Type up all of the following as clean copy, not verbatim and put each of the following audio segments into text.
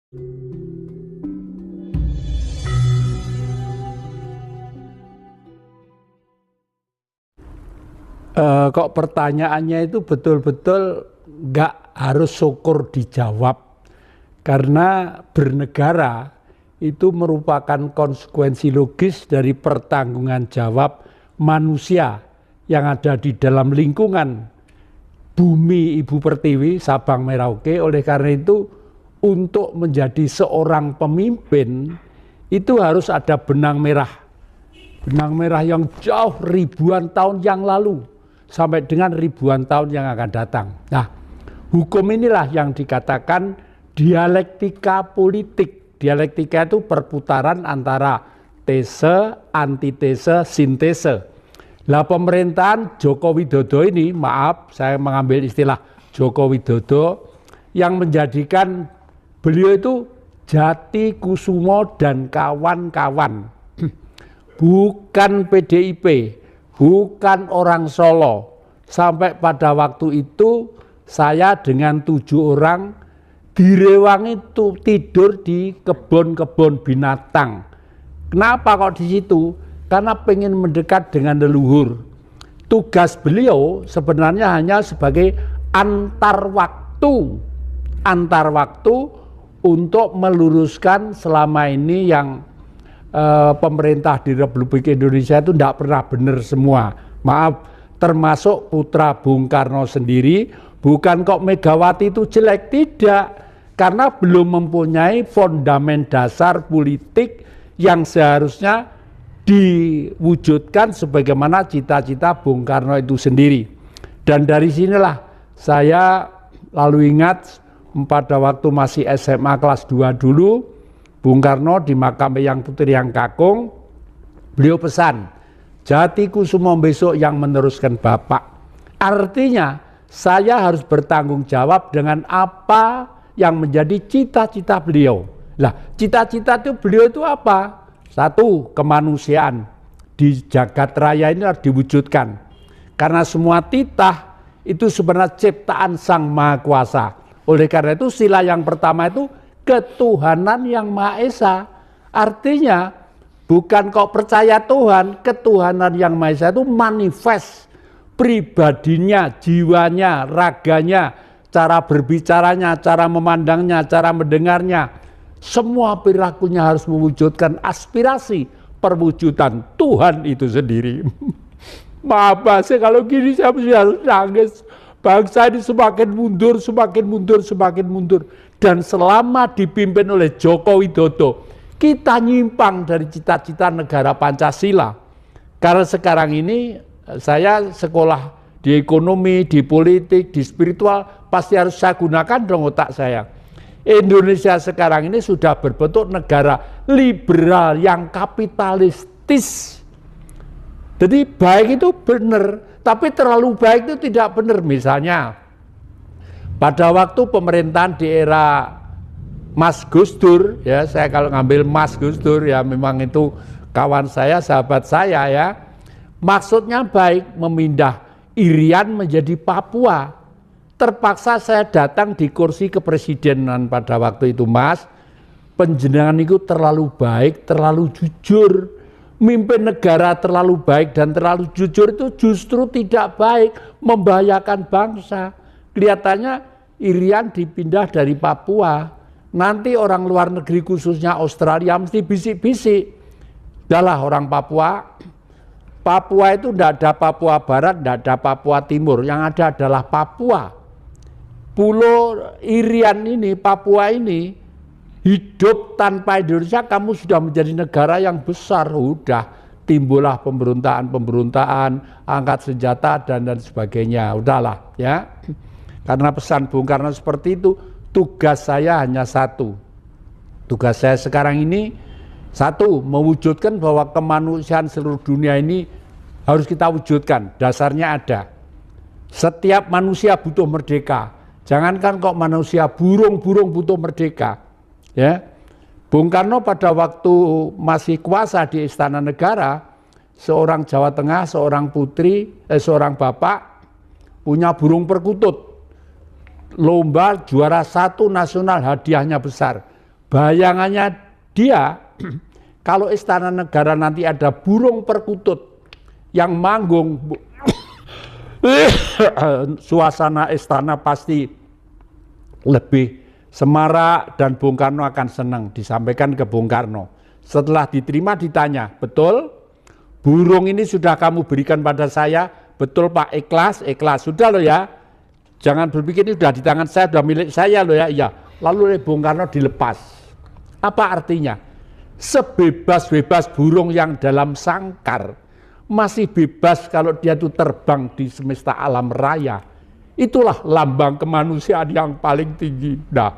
Kok pertanyaannya itu betul-betul nggak harus syukur dijawab, karena bernegara itu merupakan konsekuensi logis dari pertanggungan jawab manusia yang ada di dalam lingkungan bumi Ibu Pertiwi, Sabang Merauke. Oleh karena itu, untuk menjadi seorang pemimpin itu harus ada benang merah yang jauh ribuan tahun yang lalu sampai dengan ribuan tahun yang akan datang. Nah, hukum inilah yang dikatakan dialektika politik. Dialektika itu perputaran antara tese, antitese, sintese. Lah pemerintahan Joko Widodo ini, maaf saya mengambil istilah Joko Widodo, yang menjadikan beliau itu Jati Kusumo dan kawan-kawan. Bukan PDIP, bukan orang Solo. Sampai pada waktu itu saya dengan 7 orang direwangi itu tidur di kebun-kebun binatang. Kenapa kok di situ? Karena pengen mendekat dengan leluhur. Tugas beliau sebenarnya hanya sebagai antar waktu untuk meluruskan selama ini yang pemerintah di Republik Indonesia itu tidak pernah benar semua. Maaf, termasuk putra Bung Karno sendiri. Bukan kok Megawati itu jelek, tidak, karena belum mempunyai fondamen dasar politik yang seharusnya diwujudkan sebagaimana cita-cita Bung Karno itu sendiri. Dan dari sinilah saya lalu ingat pada waktu masih SMA kelas 2 dulu, Bung Karno di makam Eyang Putri yang Kakung, beliau pesan, Jati Kusumo besok yang meneruskan Bapak. Artinya saya harus bertanggung jawab dengan apa yang menjadi cita-cita beliau. Lah, cita-cita itu beliau itu apa? Satu, kemanusiaan di jagat raya ini harus diwujudkan. Karena semua titah itu sebenarnya ciptaan Sang Maha Kuasa. Oleh karena itu sila yang pertama itu ketuhanan yang Maha Esa. Artinya bukan kok percaya Tuhan, ketuhanan yang Maha Esa itu manifest pribadinya, jiwanya, raganya, cara berbicaranya, cara memandangnya, cara mendengarnya. Semua perilakunya harus mewujudkan aspirasi perwujudan Tuhan itu sendiri. Maaf sih kalau gini saya harus nangis. Bangsa ini semakin mundur, semakin mundur, semakin mundur. Dan selama dipimpin oleh Joko Widodo, kita nyimpang dari cita-cita negara Pancasila. Karena sekarang ini saya sekolah di ekonomi, di politik, di spiritual, pasti harus saya gunakan dong otak saya. Indonesia sekarang ini sudah berbentuk negara liberal yang kapitalistis. Jadi baik itu benar, tapi terlalu baik itu tidak benar. Misalnya pada waktu pemerintahan di era Mas Gus Dur, ya saya kalau ngambil Mas Gus Dur ya memang itu kawan saya, sahabat saya ya. Maksudnya baik, memindah Irian menjadi Papua. Terpaksa saya datang di kursi kepresidenan pada waktu itu, Mas. Panjenengan itu terlalu baik, terlalu jujur. Mimpin negara terlalu baik dan terlalu jujur itu justru tidak baik, membahayakan bangsa. Kelihatannya Irian dipindah dari Papua. Nanti orang luar negeri khususnya Australia mesti bisik-bisik. Dahlah orang Papua. Papua itu tidak ada Papua Barat, tidak ada Papua Timur. Yang ada adalah Papua. Pulau Irian ini, Papua ini, hidup tanpa Indonesia kamu sudah menjadi negara yang besar. Udah timbullah pemberontakan, angkat senjata dan sebagainya. Udahlah ya. Karena pesan Bung Karno seperti itu, tugas saya hanya satu. Tugas saya sekarang ini satu, mewujudkan bahwa kemanusiaan seluruh dunia ini harus kita wujudkan. Dasarnya ada. Setiap manusia butuh merdeka. Jangankan kok manusia, burung-burung butuh merdeka. Ya, Bung Karno pada waktu masih kuasa di Istana Negara, seorang Jawa Tengah, seorang bapak punya burung perkutut. Lomba juara 1 nasional, hadiahnya besar. bayangannya dia kalau istana negara nanti ada burung perkutut yang manggung, suasana istana pasti lebih semarak dan Bung Karno akan senang. Disampaikan ke Bung Karno. Setelah diterima ditanya, betul burung ini sudah kamu berikan pada saya? Betul Pak, ikhlas, ikhlas. Sudah loh ya, jangan berpikir ini sudah di tangan saya, sudah milik saya loh ya. Iya. Lalu oleh Bung Karno dilepas. Apa artinya? Sebebas-bebas burung yang dalam sangkar masih bebas kalau dia itu terbang di semesta alam raya. Itulah lambang kemanusiaan yang paling tinggi. Nah,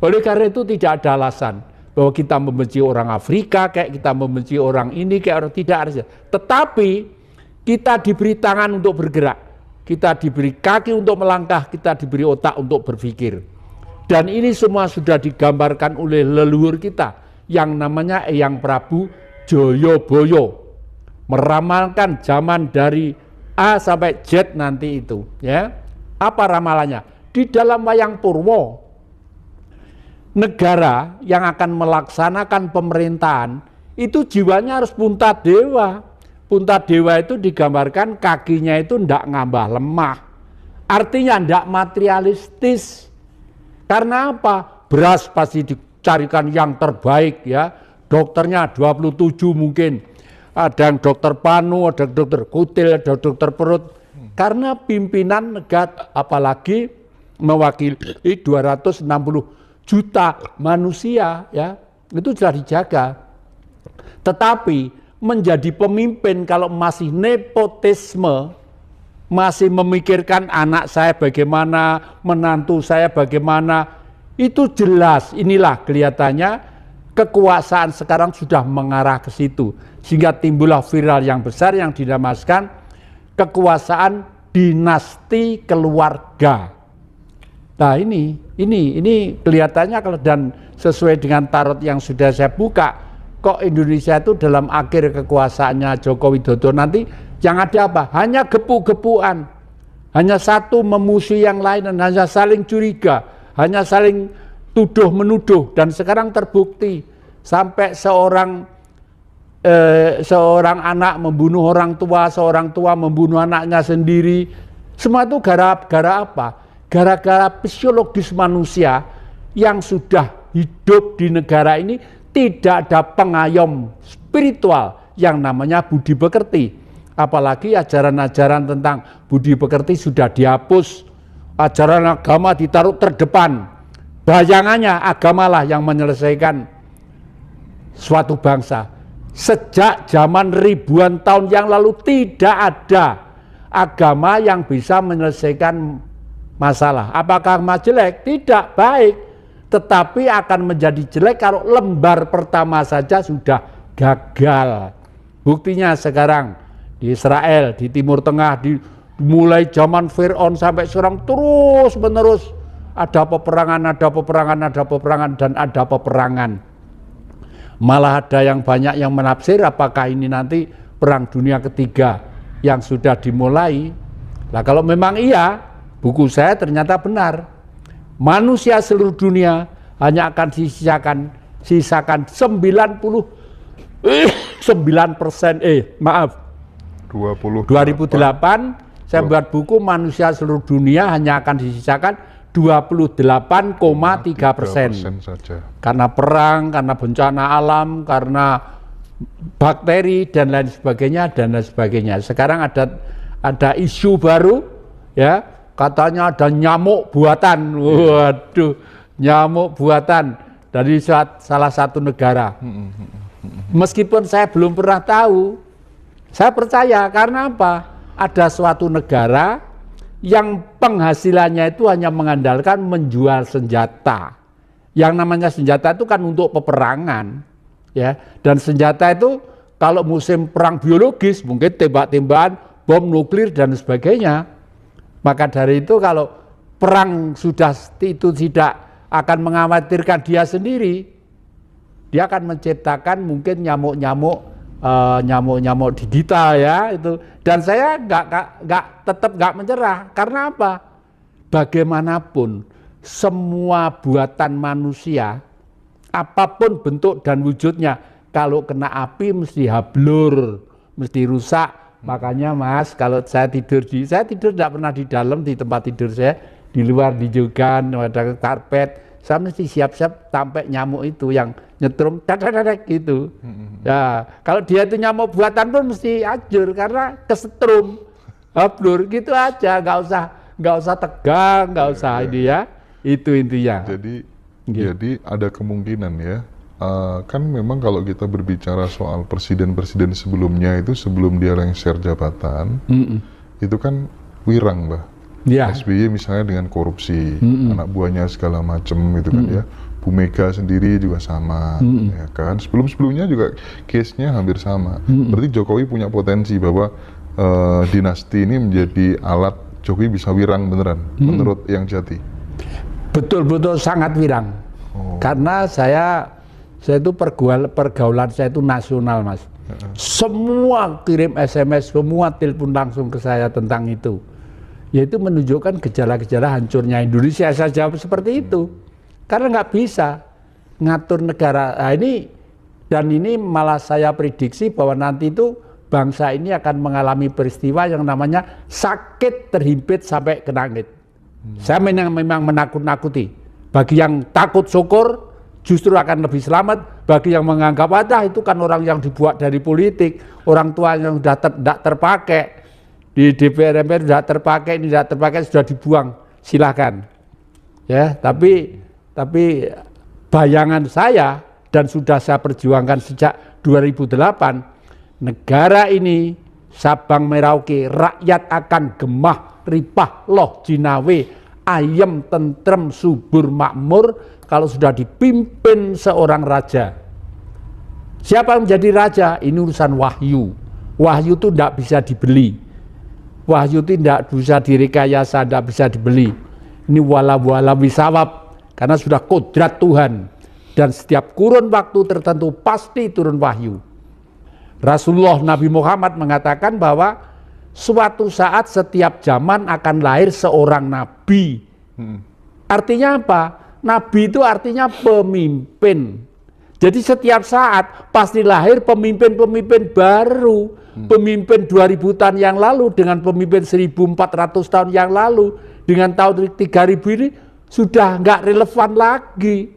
oleh karena itu tidak ada alasan bahwa kita membenci orang Afrika, kayak kita membenci orang ini, kayak orang tidak ada. Tetapi kita diberi tangan untuk bergerak, kita diberi kaki untuk melangkah, kita diberi otak untuk berpikir. Dan ini semua sudah digambarkan oleh leluhur kita yang namanya Eyang Prabu Joyoboyo, meramalkan zaman dari A sampai Z nanti itu, ya. Apa ramalannya? Di dalam wayang Purwo, negara yang akan melaksanakan pemerintahan itu jiwanya harus Puntadewa. Puntadewa itu digambarkan kakinya itu ndak ngambah lemah, artinya ndak materialistis. Karena apa? Beras pasti dicarikan yang terbaik, ya. Dokternya 27 mungkin. Ada yang dokter Panu, ada dokter Kutil, ada dokter perut. Karena pimpinan negara apalagi mewakili 260 juta manusia, ya, itu sudah dijaga. Tetapi menjadi pemimpin kalau masih nepotisme, masih memikirkan anak saya bagaimana, menantu saya bagaimana, itu jelas inilah kelihatannya kekuasaan sekarang sudah mengarah ke situ. Sehingga timbullah viral yang besar yang dinamaskan kekuasaan dinasti keluarga. Nah ini kelihatannya kalau dan sesuai dengan tarot yang sudah saya buka, kok Indonesia itu dalam akhir kekuasaannya Joko Widodo nanti yang ada apa? Hanya gepu-gepuan, hanya satu memusuhi yang lain dan hanya saling curiga, hanya saling tuduh menuduh. Dan sekarang terbukti sampai seorang anak membunuh orang tua, seorang tua membunuh anaknya sendiri. Semua itu gara-gara apa? Gara-gara psikologis manusia yang sudah hidup di negara ini tidak ada pengayom spiritual yang namanya budi pekerti. Apalagi ajaran-ajaran tentang budi pekerti sudah dihapus. Ajaran agama ditaruh terdepan. Bayangannya agamalah yang menyelesaikan suatu bangsa. Sejak zaman ribuan tahun yang lalu tidak ada agama yang bisa menyelesaikan masalah. Apakah jelek? Tidak, baik. Tetapi akan menjadi jelek kalau lembar pertama saja sudah gagal. Buktinya sekarang di Israel, di Timur Tengah, mulai zaman Fir'aun sampai sekarang terus menerus ada peperangan, dan ada peperangan. Malah ada yang banyak yang menafsir apakah ini nanti perang dunia ketiga yang sudah dimulai. Nah kalau memang iya, buku saya ternyata benar. Manusia seluruh dunia hanya akan sisakan 99%, 2008 saya buat buku manusia seluruh dunia hanya akan disisakan 28,3% saja. karena perang, karena bencana alam, karena bakteri dan lain sebagainya. Sekarang ada isu baru, ya, katanya ada nyamuk buatan. Waduh, nyamuk buatan dari salah satu negara. Meskipun saya belum pernah tahu, saya percaya karena apa? Ada suatu negara yang penghasilannya itu hanya mengandalkan menjual senjata. Yang namanya senjata itu kan untuk peperangan, ya. Dan senjata itu kalau musim perang biologis mungkin tembak-tembakan, bom nuklir dan sebagainya. Maka dari itu kalau perang sudah itu tidak akan mengkhawatirkan dia sendiri, dia akan menciptakan mungkin nyamuk-nyamuk digital, ya itu. Dan saya tetap nggak menyerah. Karena apa? Bagaimanapun semua buatan manusia apapun bentuk dan wujudnya, kalau kena api mesti hablur, mesti rusak. Makanya Mas, kalau saya tidur tidak pernah di dalam di tempat tidur saya, di luar di jogan, ada karpet, saya mesti siap-siap sampai nyamuk itu yang nyetrum, dadadadek gitu. Ya, kalau dia itu nyamuk buatan pun mesti ajur karena kesetrum, hablur gitu aja, nggak usah tegang, nggak usah ini ya, itu intinya. Jadi ada kemungkinan ya, kan memang kalau kita berbicara soal presiden-presiden sebelumnya itu sebelum dia lengser jabatan, itu kan wirang, Mbah. Ya. SBY misalnya dengan korupsi, anak buahnya segala macam gitu kan ya. Bu Mega sendiri juga sama, ya kan. Sebelum-sebelumnya juga case-nya hampir sama. Berarti Jokowi punya potensi bahwa dinasti ini menjadi alat Jokowi bisa wirang beneran, menurut yang Jati. Betul-betul sangat wirang. Karena saya itu pergaulan saya itu nasional, Mas. Semua kirim SMS, semua telepon langsung ke saya tentang itu. Yaitu menunjukkan gejala-gejala hancurnya Indonesia. Saya jawab seperti itu. Karena nggak bisa ngatur negara. Nah, ini malah saya prediksi bahwa nanti itu bangsa ini akan mengalami peristiwa yang namanya sakit terhimpit sampai ke langit. Saya memang menakut-nakuti. Bagi yang takut syukur justru akan lebih selamat. Bagi yang menganggap itu kan orang yang dibuat dari politik, orang tua yang sudah tidak terpakai di DPR MPR sudah terpakai, ini tidak terpakai sudah dibuang, silakan. Ya, tapi bayangan saya dan sudah saya perjuangkan sejak 2008, negara ini Sabang Merauke, rakyat akan gemah, ripah, loh, jinawe, ayem, tentrem, subur, makmur kalau sudah dipimpin seorang raja. Siapa yang menjadi raja? Ini urusan wahyu. Wahyu itu tidak bisa dibeli. Wahyu itu tidak bisa direkayasa, tidak bisa dibeli. Ini wala wisawab. Karena sudah kodrat Tuhan, dan setiap kurun waktu tertentu pasti turun wahyu. Rasulullah Nabi Muhammad mengatakan bahwa suatu saat setiap zaman akan lahir seorang nabi. Artinya apa? Nabi itu artinya pemimpin. Jadi setiap saat pasti lahir pemimpin-pemimpin baru. Pemimpin 2000 tahun yang lalu dengan pemimpin 1400 tahun yang lalu dengan tahun 3000 ini sudah nggak relevan lagi.